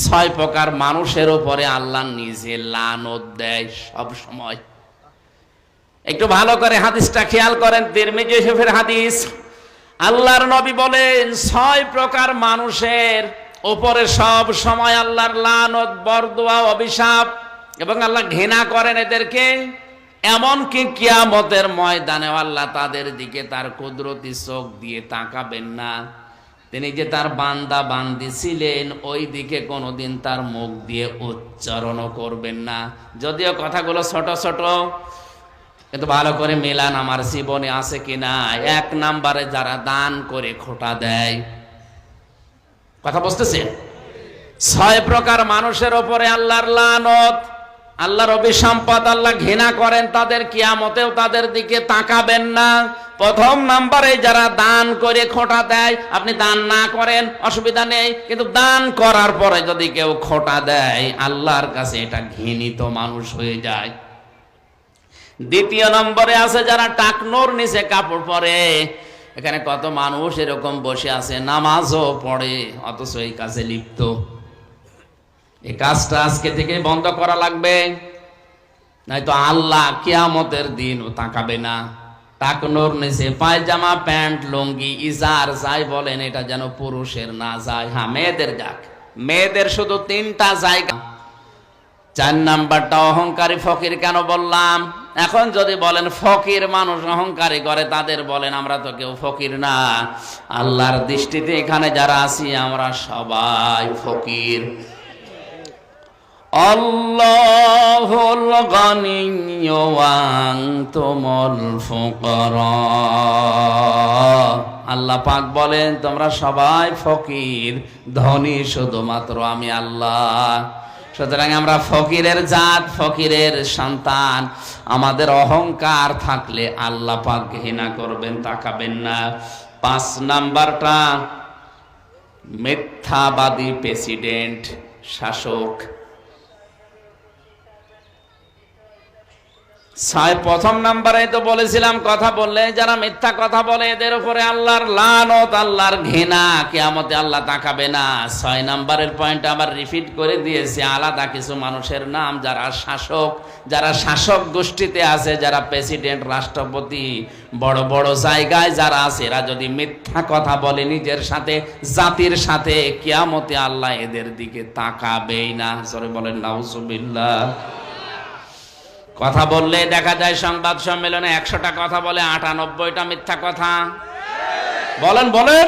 ছয় প্রকার মানুষের উপরে আল্লাহ নিজে লানত দেয় সব সময়। একটু ভালো করে হাদিসটা খেয়াল করেন, তিরমিজি শরীফের হাদিস। আল্লাহর নবী বলেন ছয় প্রকার মানুষের উপরে সব সময় আল্লাহর লানত, বরদোয়া, অভিশাপ, এবং আল্লাহ ঘৃণা করেন এদেরকে। এমনকি কিয়ামতের ময়দানে আল্লাহ তাদের দিকে তার কুদরতি চোখ দিয়ে তাকাবেন না। তিনি যে তার বান্দা বান্দি ছিলেন ওই দিকে কোনোদিন তার মুখ দিয়ে উচ্চারণও করবেন না। যদিও কথাগুলো ছোট ছোট, কিন্তু ভালো করে মেলান আমার জীবনে আছে কিনা। এক নাম্বারে যারা দান করে খোটা দেয়, কথা বুঝতেছেন? ছয় প্রকার মানুষের উপরে আল্লাহর লানত, আল্লাহর অভিসম্পাদ, আল্লাহ ঘৃণা করেন তাদের, কিয়ামতেও তাদের দিকে তাকাবেন না। প্রথম নাম্বারে যারা দান করে খোটা দেয়। আপনি দান না করেন অসুবিধা নেই, কিন্তু দান করার পরে যদি কেউ খোটা দেয় আল্লাহর কাছে এটা ঘৃণিত মানুষ হয়ে যায়। দ্বিতীয় নম্বরে আছে যারা টাকনোর নিচে কাপড় পরে। এখানে কত মানুষ এরকম বসে আছে, নামাজও পড়ে অথচ এই কাজে লিপ্ত। এই কাজটা আজকে থেকে বন্ধ করা লাগবে, নয়তো আল্লাহ কিয়ামতের দিনও তাকাবে না। টাকনোর নিচে পায়জামা, প্যান্ট, লুঙ্গি, ইজার যাই বলেন, এটা যেন পুরুষের না যায়। হ্যাঁ, মেয়েদের যাক, মেয়েদের শুধু তিনটা জায়গা। চার নাম্বারটা অহংকারী ফকির। কেন বললাম? এখন যদি বলেন ফকির মানুষ অহংকারী করে, তাদের বলেন আমরা তো কেউ ফকির না। আল্লাহর দৃষ্টিতে এখানে যারা আছি আমরা সবাই ফকির। আল্লাহুল গানিয়্যু ওয়া আনতুমুল ফুকারা। আল্লাহ পাক বলেন তোমরা সবাই ফকির, ধনী শুধুমাত্র আমি আল্লাহ। সুতরাং আমরা ফকিরের জাত, ফকিরের সন্তান। আমাদের অহংকার থাকলে আল্লাহ পাক ঘৃণা করবেন, তাকাবেন না। 5 নাম্বারটা মিথ্যাবাদী প্রেসিডেন্ট, শাসক। প্রথম নাম্বারে তো বলেছিলাম, কথা বললে যারা মিথ্যা কথা বলে এদের উপরে আল্লাহর লানত, আল্লাহর ঘৃণা, কিয়ামতে আল্লাহ তাকাবে না। 6 নাম্বারের পয়েন্ট আবার রিপিট করে দিয়েছে, আলাদা কিছু মানুষের নাম যারা শাসক, যারা শাসক গোষ্ঠীতে আছে, যারা প্রেসিডেন্ট, রাষ্ট্রপতি, বড় বড় জায়গায় যারা আছে, এরা যদি মিথ্যা কথা বলে নিজের সাথে, জাতির সাথে, কিয়ামতে আল্লাহ এদের দিকে তাকাবেই না। সরে বলেন নাউজুবিল্লাহ। কথা বললে দেখা যায় সংবাদ সম্মেলনে 100টা কথা বলে 98টা মিথ্যা কথা। বলেন বলেন।